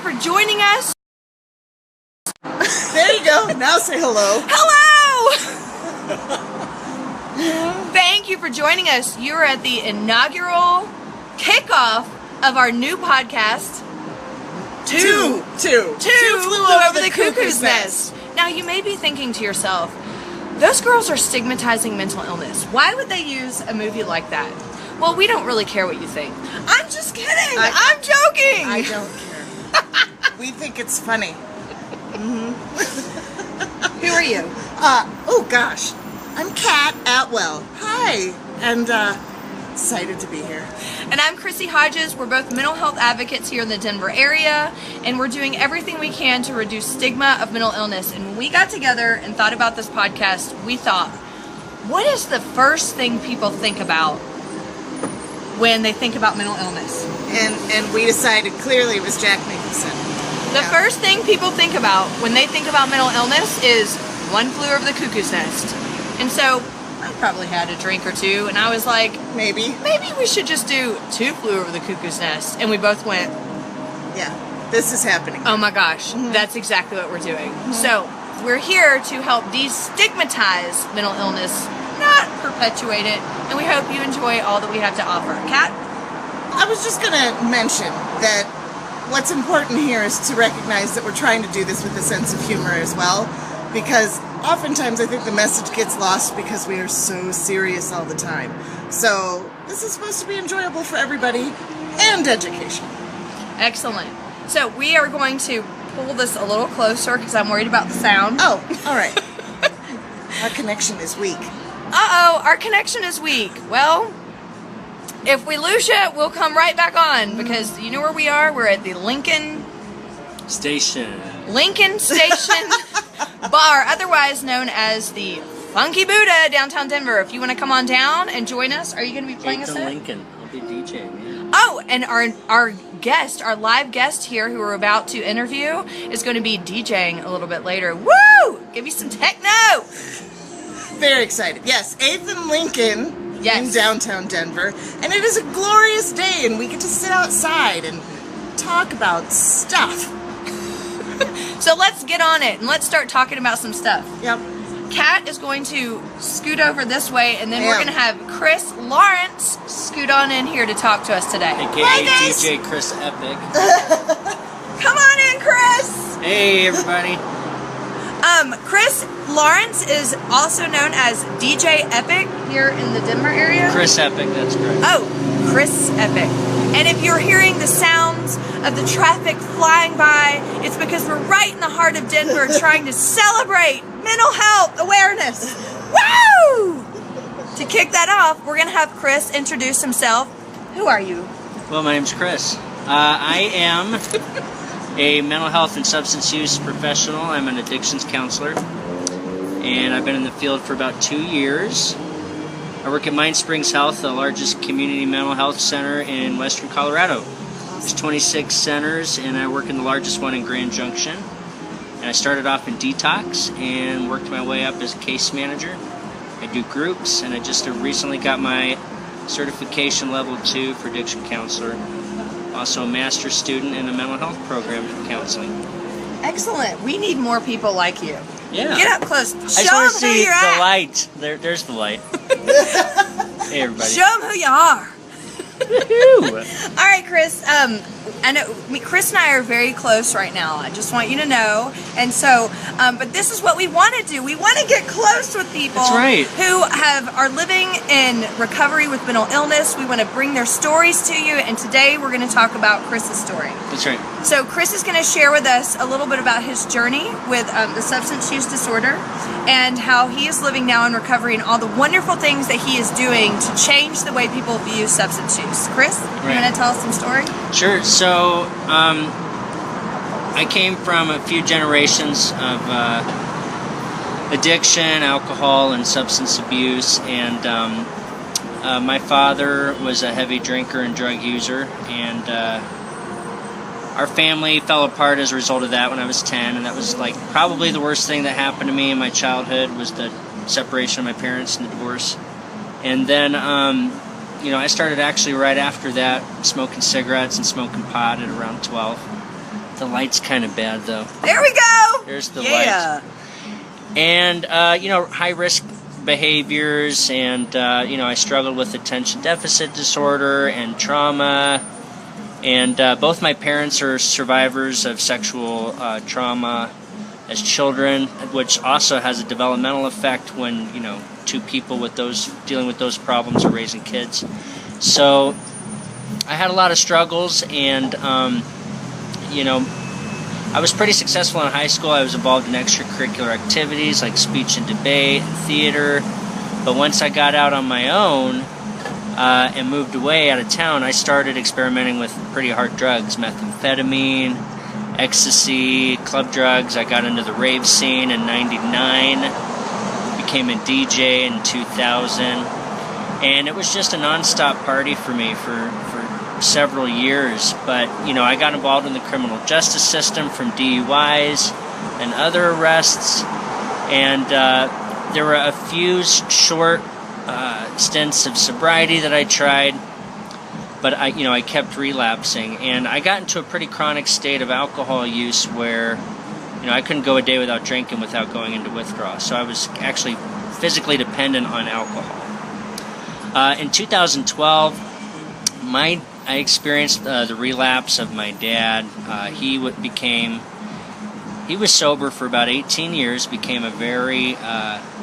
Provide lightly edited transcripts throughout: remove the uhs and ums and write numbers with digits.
you for joining us. There you go. Now say hello. Hello! Thank you for joining us. You are at the inaugural kickoff of our new podcast, Two Flew Over the Cuckoo's Nest. Now you may be thinking to yourself, those girls are stigmatizing mental illness. Why would they use a movie like that? Well, we don't really care what you think. I'm just kidding. I'm joking. I don't care. We think it's funny. Who are you? Oh gosh. I'm Kat Atwell. Hi. And excited to be here. And I'm Chrissie Hodges. We're both mental health advocates here in the Denver area, and we're doing everything we can to reduce stigma of mental illness. And when we got together and thought about this podcast, we thought, what is the first thing people think about when they think about mental illness? And we decided clearly it was Jack Nicholson. The first thing people think about when they think about mental illness is One Flew Over the Cuckoo's Nest. And so I probably had a drink or two, and I was like, maybe we should just do Two Flew Over the Cuckoo's Nest. And we both went, yeah, this is happening. Oh my gosh, that's exactly what we're doing. So we're here to help destigmatize mental illness, not perpetuate it, and we hope you enjoy all that we have to offer. Kat? I was just going to mention that what's important here is to recognize that we're trying to do this with a sense of humor as well, because oftentimes I think the message gets lost because we are so serious all the time. So this is supposed to be enjoyable for everybody and educational. Excellent. So we are going to pull this a little closer because I'm worried about the sound. Oh, all right. Our connection is weak. Uh-oh, our connection is weak. Well, if we lose you, we'll come right back on because you know where we are? We're at the Lincoln Station Bar, otherwise known as the Funky Buddha, downtown Denver. If you want to come on down and join us, are you going to be playing a set? Lincoln. I'll be DJing. Yeah. Oh, and our guest, our live guest here who we're about to interview is going to be DJing a little bit later. Woo! Give you some techno! Very excited. Yes, 8th and Lincoln in downtown Denver. And it is a glorious day, and we get to sit outside and talk about stuff. So let's get on it, and let's start talking about some stuff. Yep. Kat is going to scoot over this way, and then we're going to have Chris Lawrence scoot on in here to talk to us today. AKA DJ Chris Epic. Come on in, Chris! Hey, everybody. Chris Lawrence is also known as DJ Epic here in the Denver area. Chris Epic, that's correct. Oh, Chris Epic. And if you're hearing the sounds of the traffic flying by, it's because we're right in the heart of Denver trying to celebrate mental health awareness. Woo! To kick that off, we're going to have Chris introduce himself. Who are you? Well, my name's Chris. I am a mental health and substance use professional. I'm an addictions counselor, and I've been in the field for about 2 years. I work at Mind Springs Health, the largest community mental health center in western Colorado. There's 26 centers, and I work in the largest one in Grand Junction. And I started off in detox and worked my way up as a case manager. I do groups, and I just recently got my certification level 2 for addiction counselor. Also a master's student in a mental health program for counseling. Excellent. We need more people like you. Yeah. Get up close. I Show just want them to who see you're the at. light. There's the light. Hey, everybody. Show them who you are. Woohoo! All right, Chris. I know Chris and I are very close right now. I just want you to know. And so, but this is what we want to do. We want to get close with people That's right. who are living in recovery with mental illness. We want to bring their stories to you. And today we're going to talk about Chris's story. That's right. So Chris is going to share with us a little bit about his journey with the substance use disorder and how he is living now in recovery and all the wonderful things that he is doing to change the way people view substance use. Chris, you want to tell us some story? Sure. So I came from a few generations of addiction, alcohol, and substance abuse, and my father was a heavy drinker and drug user, and our family fell apart as a result of that when I was 10, and that was like probably the worst thing that happened to me in my childhood was the separation of my parents and the divorce. And then I started actually right after that smoking cigarettes and smoking pot at around 12. The light's kind of bad, though. There we go! There's the Yeah. light. And, high-risk behaviors, and, I struggled with attention deficit disorder and trauma. And both my parents are survivors of sexual trauma as children, which also has a developmental effect when, two people with dealing with those problems are raising kids. So I had a lot of struggles, and, I was pretty successful in high school. I was involved in extracurricular activities like speech and debate and theater. But once I got out on my own and moved away out of town, I started experimenting with pretty hard drugs, methamphetamine, ecstasy, club drugs. I got into the rave scene in '99, became a DJ in 2000, and it was just a non-stop party for me for several years. But I got involved in the criminal justice system from DUIs and other arrests, and there were a few short stints of sobriety that I tried, but I kept relapsing, and I got into a pretty chronic state of alcohol use where I couldn't go a day without drinking without going into withdrawal. So I was actually physically dependent on alcohol. In 2012, I experienced the relapse of my dad. He was sober for about 18 years, became a very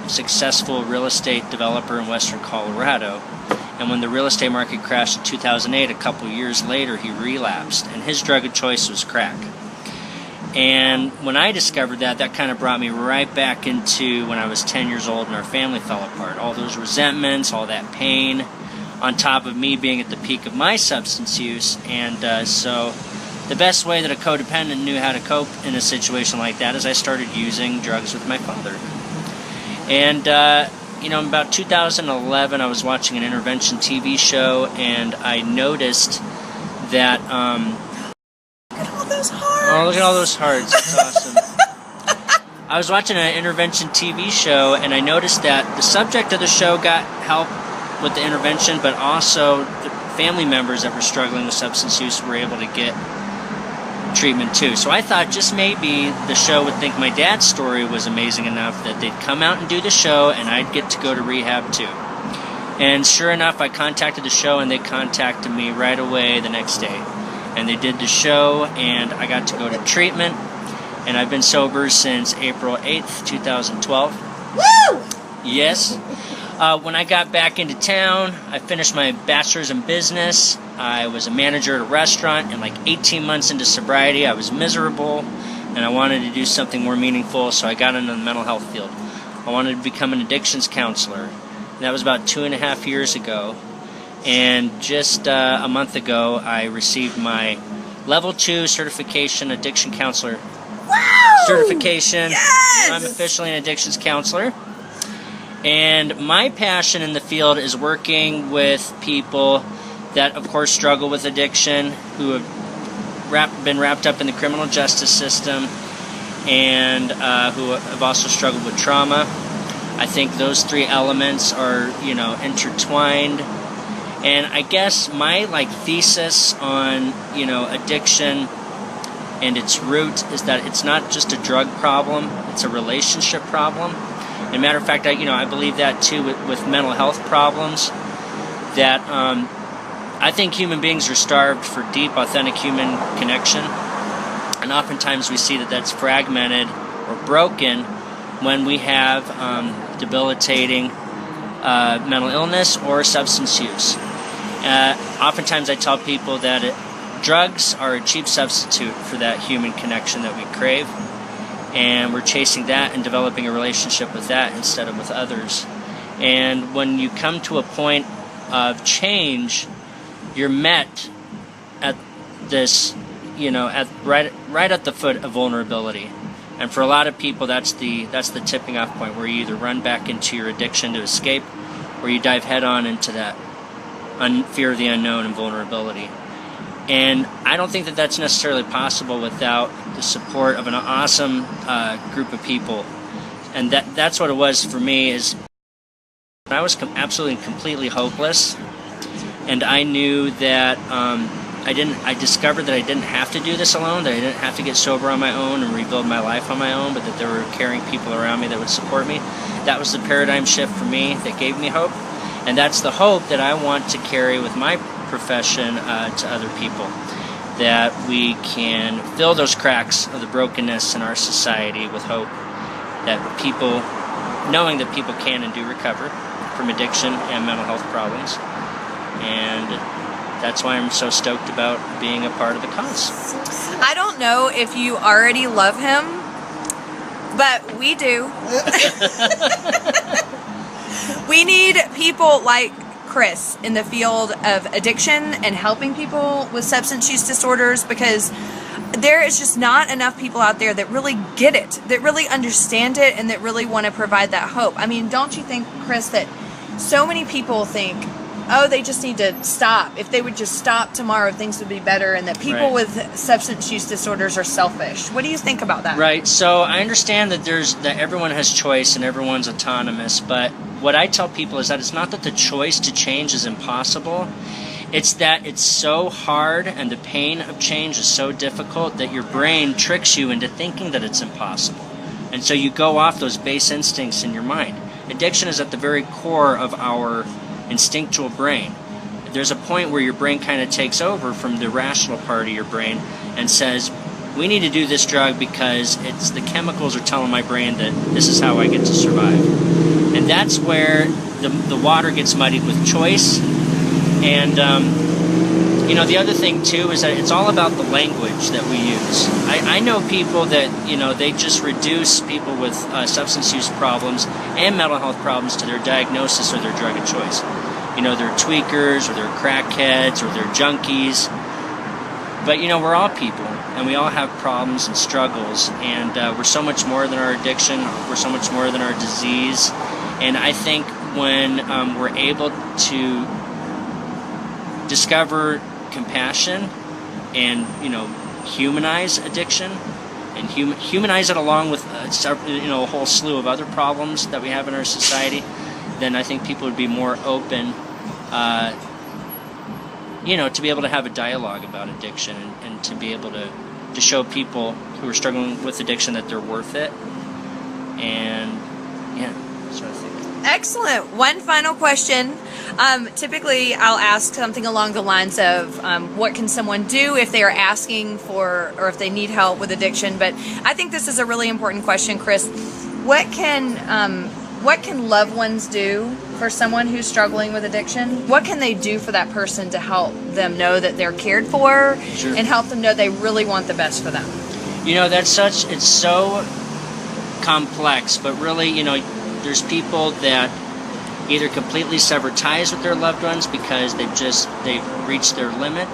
successful real estate developer in western Colorado. And when the real estate market crashed in 2008, a couple years later, he relapsed, and his drug of choice was crack. And when I discovered that kind of brought me right back into when I was 10 years old and our family fell apart. All those resentments, all that pain, on top of me being at the peak of my substance use. And so the best way that a codependent knew how to cope in a situation like that is I started using drugs with my father. And, in about 2011, I was watching an intervention TV show, and I noticed that, Look at all those hearts! oh, look at all those hearts. That's awesome. I was watching an intervention TV show, and I noticed that the subject of the show got help with the intervention, but also the family members that were struggling with substance use were able to get treatment too. So I thought just maybe the show would think my dad's story was amazing enough that they'd come out and do the show and I'd get to go to rehab too. And sure enough, I contacted the show and they contacted me right away the next day. And they did the show and I got to go to treatment, and I've been sober since April 8th, 2012. Woo! Yes. When I got back into town, I finished my bachelor's in business. I was a manager at a restaurant, and like 18 months into sobriety, I was miserable, and I wanted to do something more meaningful, so I got into the mental health field. I wanted to become an addictions counselor. And that was about 2.5 years ago. And just a month ago, I received my Level 2 certification, addiction counselor certification. Yes! I'm officially an addictions counselor. And my passion in the field is working with people that, of course, struggle with addiction, who have been wrapped up in the criminal justice system, and who have also struggled with trauma. I think those three elements are, intertwined. And I guess my thesis on, addiction and its root is that it's not just a drug problem; it's a relationship problem. As a matter of fact, I believe that too with mental health problems. That I think human beings are starved for deep, authentic human connection, and oftentimes we see that that's fragmented or broken when we have debilitating mental illness or substance use. Oftentimes I tell people that drugs are a cheap substitute for that human connection that we crave, and we're chasing that and developing a relationship with that instead of with others. And when you come to a point of change, you're met at this, right at the foot of vulnerability. And for a lot of people, that's the tipping off point, where you either run back into your addiction to escape, or you dive head on into that fear of the unknown and vulnerability. And I don't think that that's necessarily possible without the support of an awesome group of people. And that's what it was for me. Is I was absolutely completely hopeless, and I knew that I I discovered that I didn't have to do this alone, that I didn't have to get sober on my own and rebuild my life on my own, but that there were caring people around me that would support me. That was the paradigm shift for me that gave me hope. And that's the hope that I want to carry with my profession to other people. That we can fill those cracks of the brokenness in our society with hope. That people, knowing that people can and do recover from addiction and mental health problems. And that's why I'm so stoked about being a part of the cause. I don't know if you already love him, but we do. We need people like Chris in the field of addiction and helping people with substance use disorders, because there is just not enough people out there that really get it, that really understand it, and that really want to provide that hope. I mean, don't you think, Chris, that so many people think, oh, they just need to stop. If they would just stop tomorrow, things would be better, and that people with substance use disorders are selfish. What do you think about that? Right. So I understand that that everyone has choice and everyone's autonomous, but what I tell people is that it's not that the choice to change is impossible. It's that it's so hard and the pain of change is so difficult that your brain tricks you into thinking that it's impossible. And so you go off those base instincts in your mind. Addiction is at the very core of our instinctual brain. There's a point where your brain kind of takes over from the rational part of your brain and says, we need to do this drug because the chemicals are telling my brain that this is how I get to survive. And that's where the water gets muddied with choice. And the other thing too is that it's all about the language that we use. I know people that, they just reduce people with substance use problems and mental health problems to their diagnosis or their drug of choice. They're tweakers or they're crackheads or they're junkies. But, we're all people and we all have problems and struggles, and we're so much more than our addiction. We're so much more than our disease. And I think when we're able to discover compassion and humanize addiction and humanize it along with a whole slew of other problems that we have in our society, then I think people would be more open to be able to have a dialogue about addiction and to be able to show people who are struggling with addiction that they're worth it. And that's what I think. Excellent. One final question. Typically, I'll ask something along the lines of what can someone do if they are asking for or if they need help with addiction. But I think this is a really important question, Chris. What can loved ones do for someone who's struggling with addiction? What can they do for that person to help them know that they're cared for and help them know they really want the best for them? It's so complex, but really, there's people that either completely sever ties with their loved ones because they've reached their limit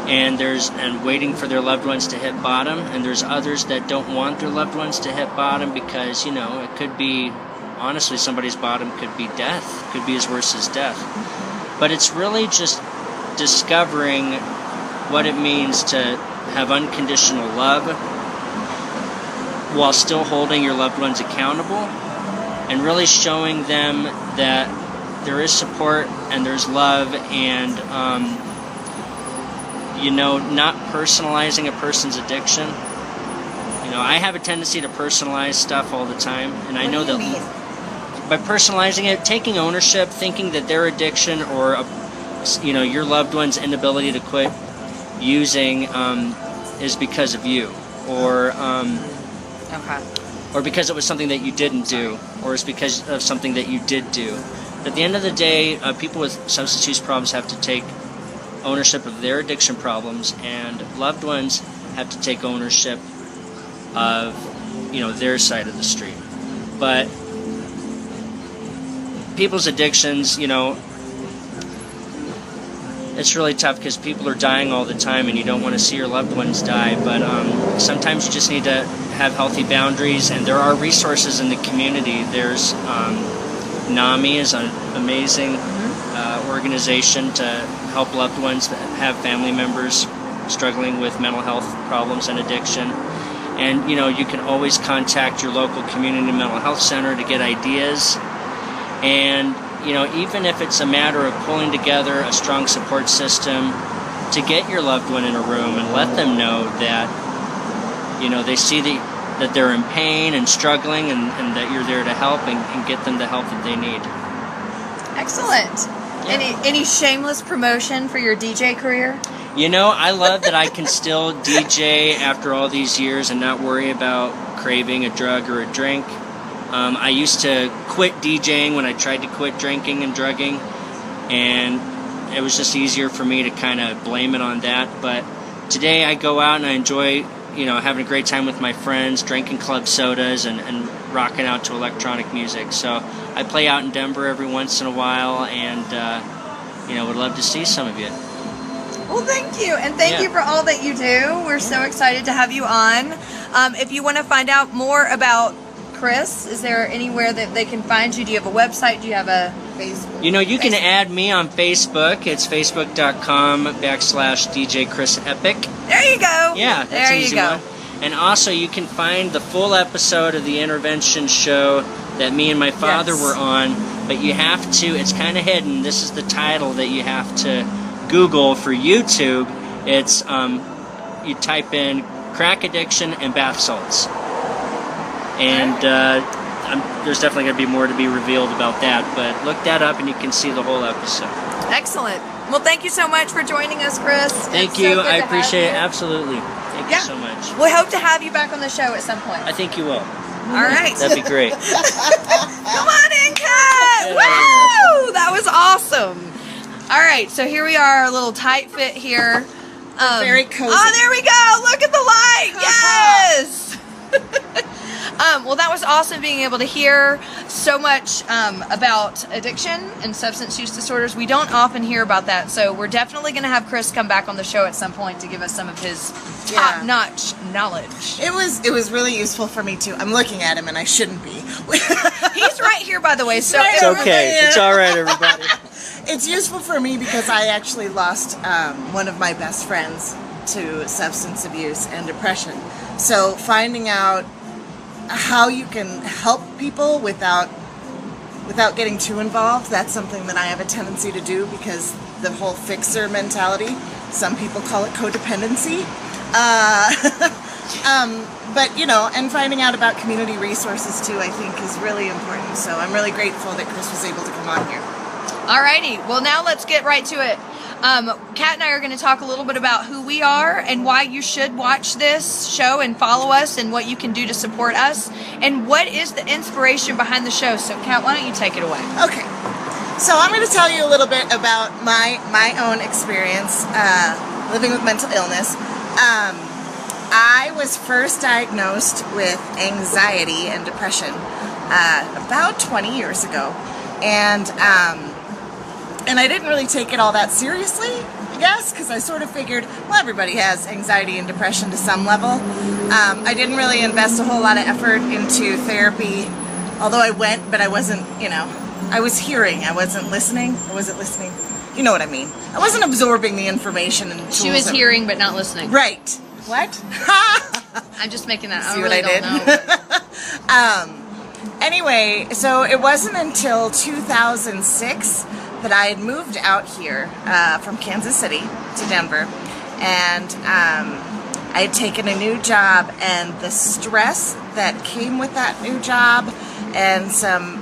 and waiting for their loved ones to hit bottom, and there's others that don't want their loved ones to hit bottom because it could be, honestly, somebody's bottom could be death, could be as worse as death. But it's really just discovering what it means to have unconditional love while still holding your loved ones accountable, and really showing them that there is support and there's love, and not personalizing a person's addiction. I have a tendency to personalize stuff all the time, and I know that by personalizing it, taking ownership, thinking that their addiction or your loved one's inability to quit using is because of you, or because it was something that you didn't do, or it's because of something that you did do. At the end of the day, people with substance use problems have to take ownership of their addiction problems, and loved ones have to take ownership of their side of the street. But people's addictions, it's really tough because people are dying all the time and you don't want to see your loved ones die, but sometimes you just need to have healthy boundaries, and there are resources in the community. There's NAMI is an amazing organization to help loved ones that have family members struggling with mental health problems and addiction. And you can always contact your local community mental health center to get ideas. And even if it's a matter of pulling together a strong support system to get your loved one in a room and let them know that, you know, they see that they're in pain and struggling, and that you're there to help and get them the help that they need. Excellent. Yeah. Any shameless promotion for your DJ career? You know, I love that I can still DJ after all these years and not worry about craving a drug or a drink. I used to quit DJing when I tried to quit drinking and drugging, and it was just easier for me to kind of blame it on that. But today I go out and I enjoy, you know, having a great time with my friends, drinking club sodas and rocking out to electronic music. So I play out in Denver every once in a while, and you know, would love to see some of you. Well, thank you, and thank you for all that you do. We're so excited to have you on. If you want to find out more about Chris, is there anywhere that they can find you? Do you have a website? Do you have a Facebook? You know, you can add me on Facebook. It's facebook.com/DJ Chris Epic. There you go. Yeah, that's there an easy you go. one. And also, you can find the full episode of the intervention show that me and my father were on. But you have to, it's kind of hidden. This is the title that you have to Google for YouTube. It's, you type in crack addiction and bath salts. And there's definitely going to be more to be revealed about that. But look that up and you can see the whole episode. Excellent. Well, thank you so much for joining us, Chris. Thank you. I appreciate it. Absolutely. Thank you so much. We hope to have you back on the show at some point. I think you will. All right. That'd be great. Come on in, Kat. Woo! That was awesome. All right, so here we are, a little tight fit here. Very cozy. Oh, there we go. Look at the light. Yes. Well, that was awesome being able to hear so much about addiction and substance use disorders. We don't often hear about that, so we're definitely going to have Chris come back on the show at some point to give us some of his top-notch knowledge. It was really useful for me too. I'm looking at him and I shouldn't be. He's right here, by the way. So it's okay. It's all right, everybody. It's useful for me because I actually lost one of my best friends to substance abuse and depression. So finding out how you can help people without getting too involved, that's something that I have a tendency to do because the whole fixer mentality, some people call it codependency. But, you know, and finding out about community resources too, I think is really important. So I'm really grateful that Chris was able to come on here. Alrighty, well now let's get right to it. Kat and I are going to talk a little bit about who we are and why you should watch this show and follow us and what you can do to support us and what is the inspiration behind the show. So Kat, why don't you take it away? Okay, so I'm going to tell you a little bit about my own experience living with mental illness. I was first diagnosed with anxiety and depression about 20 years ago, and I didn't really take it all that seriously, I guess, because I sort of figured, well, everybody has anxiety and depression to some level. I didn't really invest a whole lot of effort into therapy, although I went, but I wasn't, you know, I was hearing, I wasn't listening. I wasn't listening. You know what I mean. I wasn't absorbing the information and tools. She was hearing but not listening. Right. What? I'm just making that. See what I did? Anyway, so it wasn't until 2006 that I had moved out here from Kansas City to Denver, and I had taken a new job, and the stress that came with that new job and some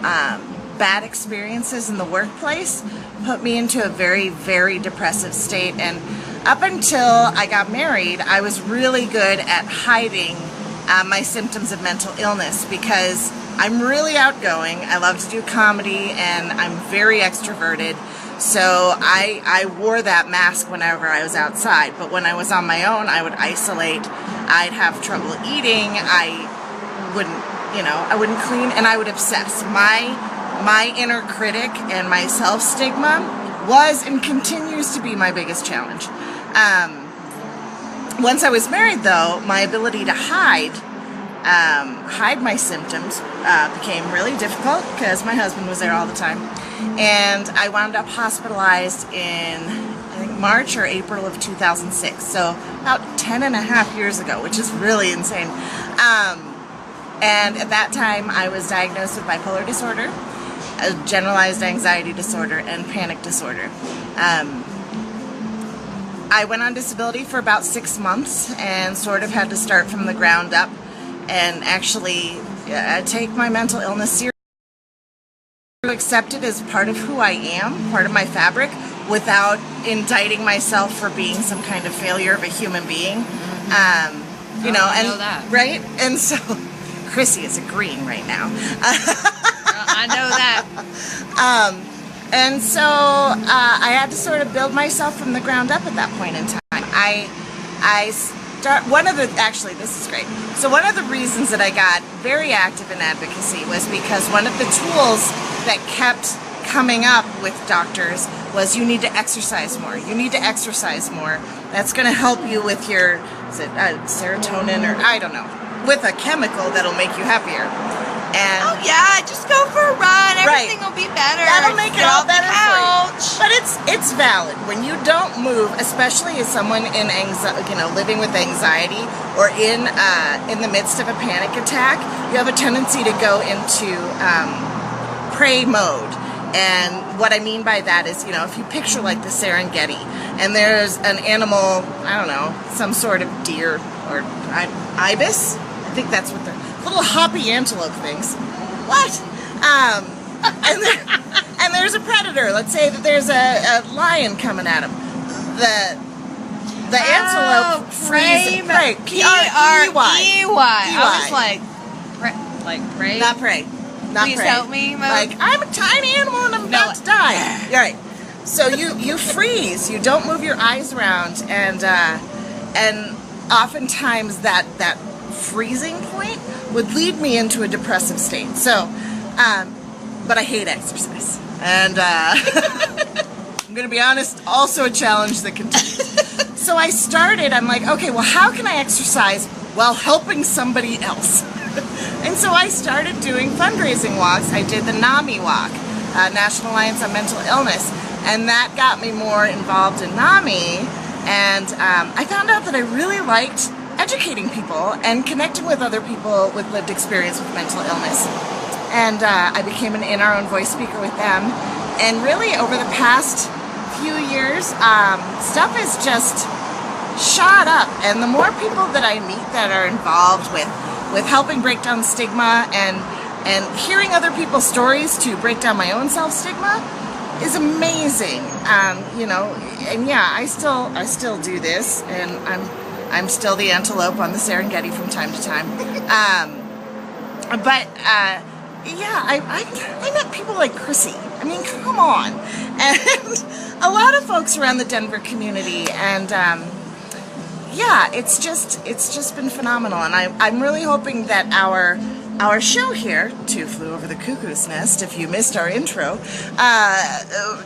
bad experiences in the workplace put me into a very, very depressive state. And up until I got married, I was really good at hiding my symptoms of mental illness because I'm really outgoing. I love to do comedy and I'm very extroverted. So I wore that mask whenever I was outside. But when I was on my own, I would isolate. I'd have trouble eating. I wouldn't clean, and I would obsess. My inner critic and my self-stigma was and continues to be my biggest challenge. Once I was married, though, my ability to hide my symptoms became really difficult because my husband was there all the time. And I wound up hospitalized in, I think, March or April of 2006. So about 10 and a half years ago, which is really insane. And at that time, I was diagnosed with bipolar disorder, a generalized anxiety disorder, and panic disorder. I went on disability for about 6 months and sort of had to start from the ground up and actually take my mental illness seriously, accept it as part of who I am, part of my fabric, without indicting myself for being some kind of failure of a human being. You know, I and know that. right? And so Chrissie is agreeing right now. I know that. And so I had to sort of build myself from the ground up at that point in time. Actually, this is great. So one of the reasons that I got very active in advocacy was because one of the tools that kept coming up with doctors was you need to exercise more. You need to exercise more. That's going to help you with your, is it serotonin, or I don't know, with a chemical that'll make you happier. And Oh yeah, just go for a run. Everything will be better. that'll make it Get all off the better for couch. you. But it's valid when you don't move, especially as someone in living with anxiety or in the midst of a panic attack. You have a tendency to go into prey mode. And what I mean by that is, if you picture like the Serengeti, and there's an animal, I don't know, some sort of deer or ibis. I think that's what the little hoppy antelope things. What? And there's a predator. Let's say that there's a lion coming at him. The antelope freezes. Prey. P-R-E-Y. I was like prey? Not prey. Not Please prey. help me. Like, I'm a tiny animal and I'm about to die. All right. So you freeze. You don't move your eyes around, and oftentimes that freezing point would lead me into a depressive state. So, but I hate exercise, and I'm gonna be honest, also a challenge that continues. So I'm like, okay, well, how can I exercise while helping somebody else? And so I started doing fundraising walks. I did the NAMI walk, National Alliance on Mental Illness, and that got me more involved in NAMI, and I found out that I really liked educating people and connecting with other people with lived experience with mental illness. And I became an In Our Own Voice speaker with them, and really over the past few years, stuff has just shot up, and the more people that I meet that are involved with helping break down stigma and hearing other people's stories to break down my own self-stigma is amazing. And yeah, I still do this, and I'm still the antelope on the Serengeti from time to time. Yeah, I met people like Chrissie. I mean, come on. And a lot of folks around the Denver community, and yeah, it's just been phenomenal, and I'm really hoping that our show here, Two Flew Over the Cuckoo's Nest, if you missed our intro,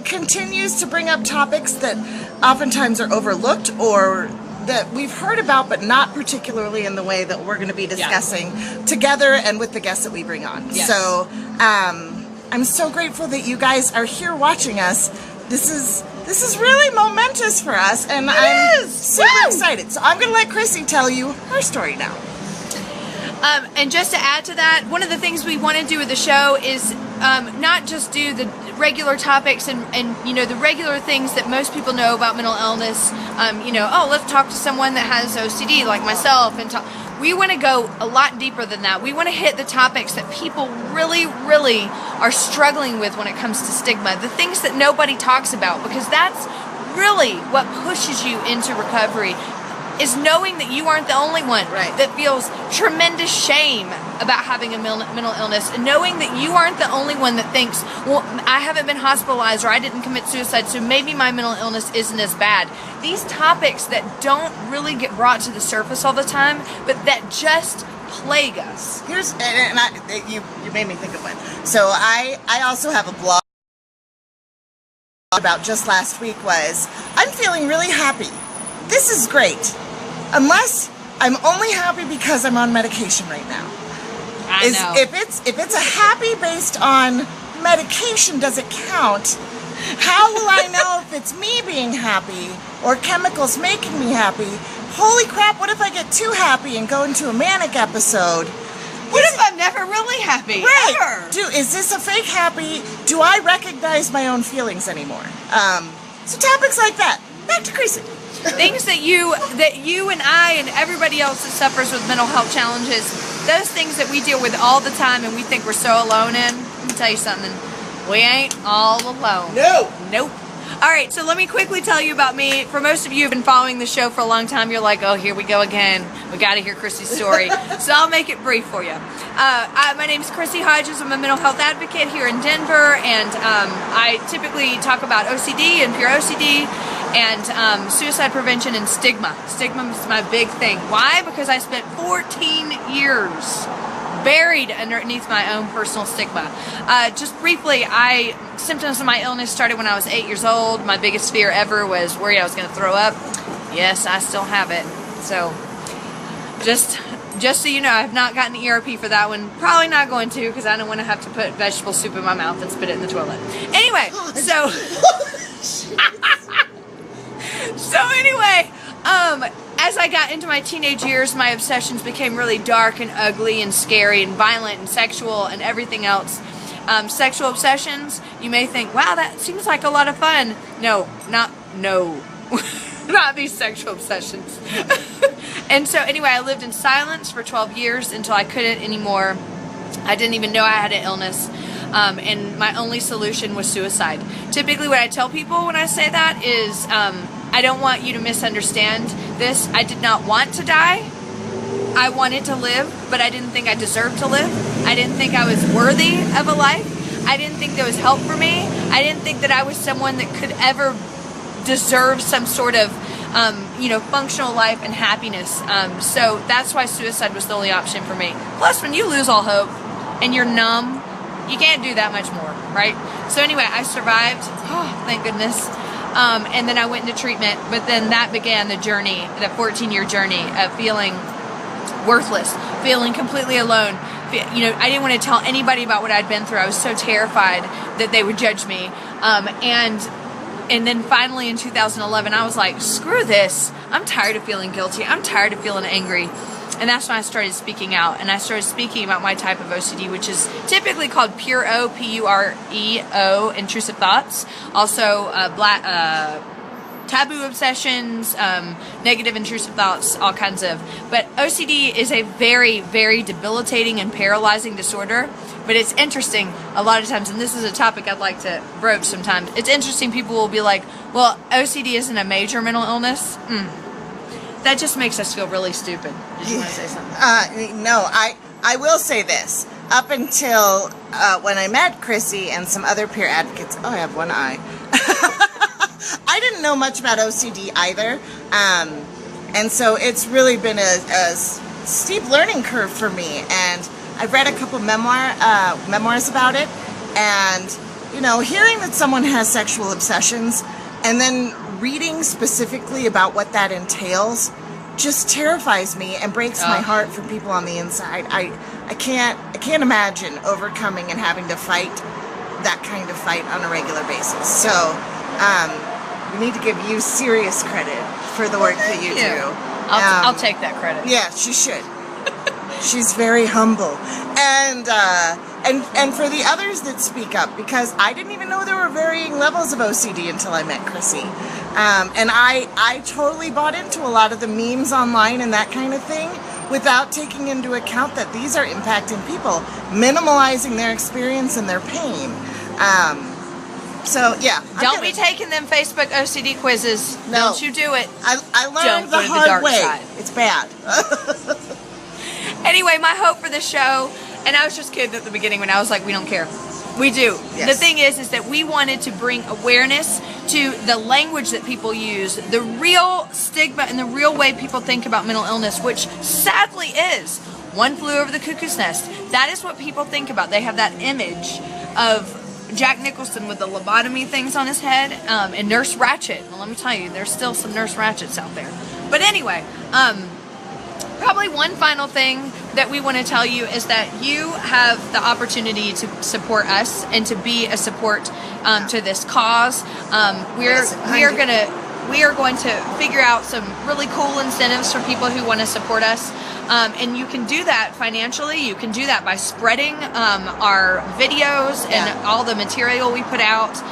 continues to bring up topics that oftentimes are overlooked or that we've heard about, but not particularly in the way that we're going to be discussing together and with the guests that we bring on. Yes. So I'm so grateful that you guys are here watching us. This is really momentous for us, and I'm super excited. So I'm going to let Chrissie tell you her story now. And just to add to that, one of the things we want to do with the show is not just do the regular topics and the regular things that most people know about mental illness. Let's talk to someone that has OCD like myself, and we want to go a lot deeper than that. We want to hit the topics that people really, really are struggling with when it comes to stigma, the things that nobody talks about, because that's really what pushes you into recovery, is knowing that you aren't the only one that feels tremendous shame about having a mental illness, and knowing that you aren't the only one that thinks, well, I haven't been hospitalized, or I didn't commit suicide, so maybe my mental illness isn't as bad. These topics that don't really get brought to the surface all the time, but that just plague us. You made me think of one. So I also have a blog about just last week was, I'm feeling really happy. This is great. Unless I'm only happy because I'm on medication right now. I know. If it's a happy based on medication, does it count? How will I know if it's me being happy or chemicals making me happy? Holy crap, what if I get too happy and go into a manic episode? What if I'm never really happy? Right. Ever? Is this a fake happy? Do I recognize my own feelings anymore? So topics like that. Back to Chrissie. Things that you and I and everybody else that suffers with mental health challenges, those things that we deal with all the time and we think we're so alone in. Let me tell you something. We ain't all alone. No. Nope. All right, so let me quickly tell you about me. For most of you who've been following the show for a long time, you're like, oh, here we go again. We got to hear Chrissie's story. So I'll make it brief for you. My name's Chrissie Hodges. I'm a mental health advocate here in Denver, and I typically talk about OCD and pure OCD and suicide prevention and stigma. Stigma is my big thing. Why? Because I spent 14 years buried underneath my own personal stigma. Just briefly, symptoms of my illness started when I was 8 years old. My biggest fear ever was worried I was going to throw up. Yes, I still have it. So, just so you know, I have not gotten the ERP for that one. Probably not going to, because I don't want to have to put vegetable soup in my mouth and spit it in the toilet. Anyway, so... So anyway, as I got into my teenage years, my obsessions became really dark and ugly and scary and violent and sexual and everything else. Sexual obsessions, you may think, wow, that seems like a lot of fun. No. Not these sexual obsessions. And so anyway, I lived in silence for 12 years until I couldn't anymore. I didn't even know I had an illness. And my only solution was suicide. Typically what I tell people when I say that is, I don't want you to misunderstand this. I did not want to die. I wanted to live, but I didn't think I deserved to live. I didn't think I was worthy of a life. I didn't think there was help for me. I didn't think that I was someone that could ever deserve some sort of, functional life and happiness. So that's why suicide was the only option for me. Plus, when you lose all hope and you're numb, you can't do that much more, right? So anyway, I survived. Oh, thank goodness. And then I went into treatment, but then that began the journey, the 14-year journey of feeling worthless, feeling completely alone. I didn't want to tell anybody about what I'd been through. I was so terrified that they would judge me. And then finally in 2011, I was like, screw this. I'm tired of feeling guilty. I'm tired of feeling angry. And that's when I started speaking out. And I started speaking about my type of OCD, which is typically called pure O, P-U-R-E-O, intrusive thoughts. Also, taboo obsessions, negative intrusive thoughts, all kinds of. But OCD is a very, very debilitating and paralyzing disorder. But it's interesting a lot of times, and this is a topic I'd like to broach sometimes. It's interesting, people will be like, well, OCD isn't a major mental illness. That just makes us feel really stupid. Did you want to say something? No, I will say this. Up until when I met Chrissie and some other peer advocates, I have one eye. I didn't know much about OCD either. And so it's really been a steep learning curve for me. And I've read a couple memoirs about it. And, hearing that someone has sexual obsessions and then reading specifically about what that entails just terrifies me and breaks my heart for people on the inside. I can't imagine overcoming and having to fight that kind of fight on a regular basis. So we need to give you serious credit for the work that you do. I'll take that credit. Yeah, she should. She's very humble. And for the others that speak up, because I didn't even know there were varying levels of OCD until I met Chrissie. And I totally bought into a lot of the memes online and that kind of thing without taking into account that these are impacting people, minimalizing their experience and their pain. So, yeah. Don't be taking them Facebook OCD quizzes. No. Don't you do it. I learned the hard way. Side. It's bad. Anyway, my hope for the show, and I was just kidding at the beginning when I was like, we don't care. We do. Yes. The thing is that we wanted to bring awareness to the language that people use, the real stigma and the real way people think about mental illness, which sadly is one flew over the cuckoo's nest. That is what people think about. They have that image of Jack Nicholson with the lobotomy things on his head, and Nurse Ratched. Well, let me tell you, there's still some Nurse Ratcheds out there. But anyway, probably one final thing that we want to tell you is that you have the opportunity to support us and to be a support to this cause. We are going to figure out some really cool incentives for people who want to support us. And you can do that financially. You can do that by spreading our videos and all the material we put out.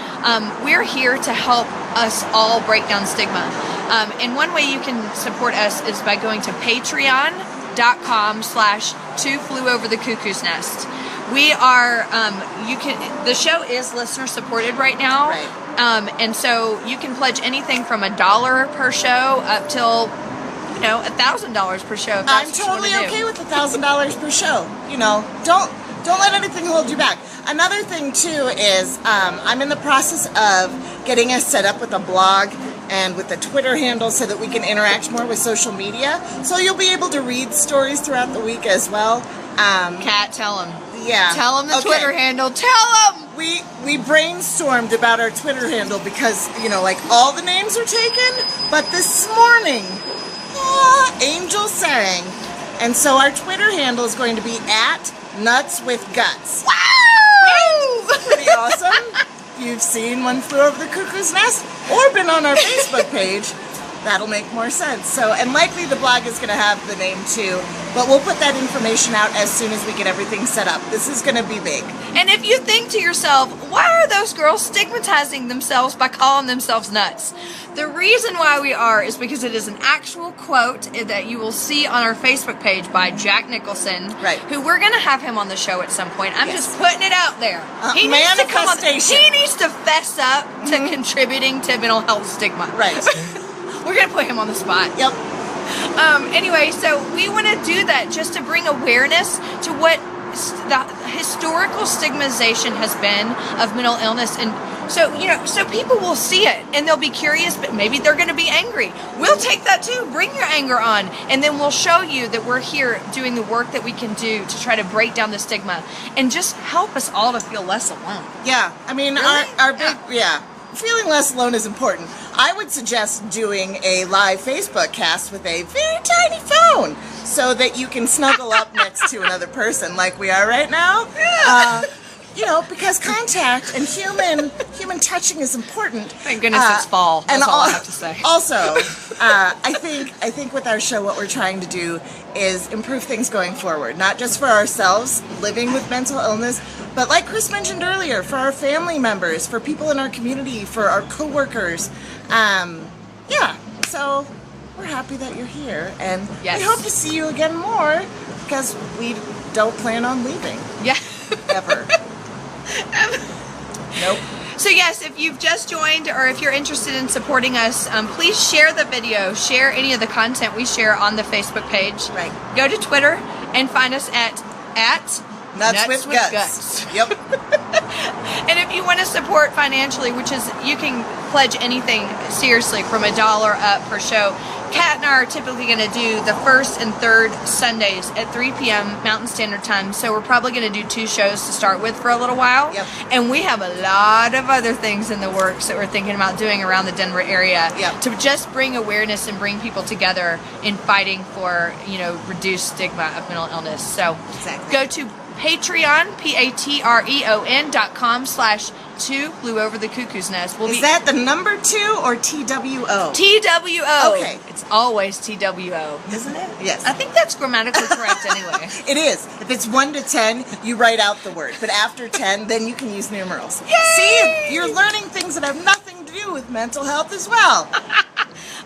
We're here to help us all break down stigma. And one way you can support us is by going to patreon.com/2flewoverthecuckoosnest. We are, the show is listener supported right now. Right. And so you can pledge anything from $1 per show up till, $1,000 per show. If that's I'm what you totally wanna do. okay with $1,000 per show. Don't let anything hold you back. Another thing too is I'm in the process of getting us set up with a blog and with a Twitter handle so that we can interact more with social media. So you'll be able to read stories throughout the week as well. Kat, tell them. Yeah. Tell them the Okay. Twitter handle. Tell them. We brainstormed about our Twitter handle because, all the names are taken, but this morning, Angel sang. And so our Twitter handle is going to be @nutswithguts. Wow! Pretty awesome. You've seen One Flew Over the Cuckoo's Nest or been on our Facebook page, that'll make more sense. So, and likely the blog is going to have the name too, but we'll put that information out as soon as we get everything set up. This is going to be big. And if you think to yourself, why are those girls stigmatizing themselves by calling themselves nuts? The reason why we are is because it is an actual quote that you will see on our Facebook page by Jack Nicholson, Right. who we're going to have him on the show at some point. I'm Yes. just putting it out there. He needs to come on. Manifestation. He needs to fess up to contributing to mental health stigma. Right. We're going to put him on the spot. Yep. Anyway, so we want to do that just to bring awareness to what the historical stigmatization has been of mental illness, and so so people will see it and they'll be curious, but maybe they're going to be angry. We'll take that too. Bring your anger on, and then we'll show you that we're here doing the work that we can do to try to break down the stigma and just help us all to feel less alone. Yeah. I mean, Really? our big, feeling less alone is important. I would suggest doing a live Facebook cast with a very tiny phone so that you can snuggle up next to another person like we are right now. Because contact and human touching is important. Thank goodness it's fall. That's all I have to say. Also, I think with our show, what we're trying to do is improve things going forward, not just for ourselves living with mental illness, but like Chris mentioned earlier, for our family members, for people in our community, for our coworkers. So we're happy that you're here, and Yes. we hope to see you again more because we don't plan on leaving Yeah. ever. Nope. So yes, if you've just joined or if you're interested in supporting us, please share the video, share any of the content we share on the Facebook page. Right. Go to Twitter and find us at Nuts with Guts. Yep. And if you want to support financially, which is you can pledge anything seriously from $1 up per show. Kat and I are typically going to do the first and third Sundays at 3 p.m. Mountain Standard Time. So we're probably going to do 2 shows to start with for a little while. Yep. And we have a lot of other things in the works that we're thinking about doing around the Denver area Yep. to just bring awareness and bring people together in fighting for, reduced stigma of mental illness. So Exactly. go to Patreon, patreon.com/2 Flew Over the Cuckoo's Nest. Is that the number 2 or TWO? TWO. Okay. It's always TWO. Isn't it? Yes. I think that's grammatically correct anyway. It is. If it's 1 to 10, you write out the word. But after 10, then you can use numerals. Yay! See, you're learning things that have nothing to do with mental health as well.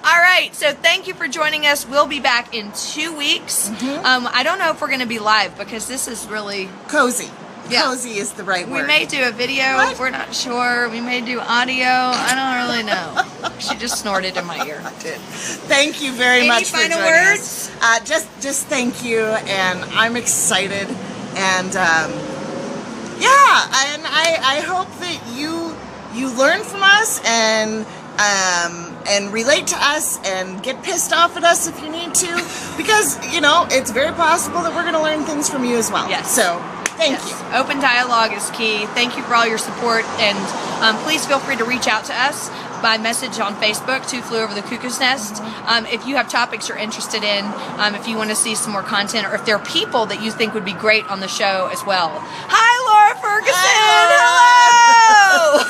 All right, so thank you for joining us. We'll be back in 2 weeks. I don't know if we're going to be live because this is really... Cozy. Yeah. Cozy is the right We word. may do a video. What? We're not sure. We may do audio. I don't really know. She just snorted in my ear. I did. Thank you very much for final joining words? us. Just thank you, and I'm excited, and I hope that you learn from us and relate to us and get pissed off at us if you need to, because it's very possible that we're going to learn things from you as well. Yes. So thank Yes. you. Open dialogue is key. Thank you for all your support, and please feel free to reach out to us by message on Facebook, 2 Flew Over the Cuckoo's Nest. If you have topics you're interested in, if you want to see some more content, or if there are people that you think would be great on the show as well. Hi, Laura Ferguson! Hello!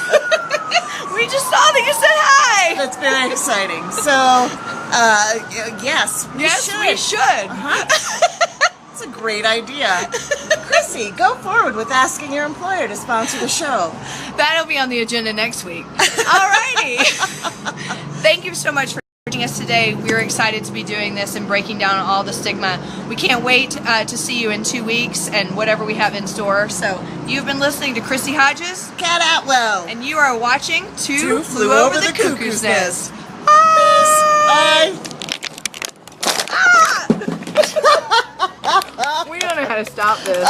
We just saw that you said hi! That's very exciting. So, yes, we should. That's a great idea. Chrissie, go forward with asking your employer to sponsor the show. That'll be on the agenda next week. Alrighty. Thank you so much for Joining us today. We're excited to be doing this and breaking down all the stigma. We can't wait to see you in 2 weeks and whatever we have in store. So you've been listening to Chrissie Hodges, Cat Atwell, and you are watching Two Flew Over the Cuckoo's Nest. Bye. Bye. We don't know how to stop this.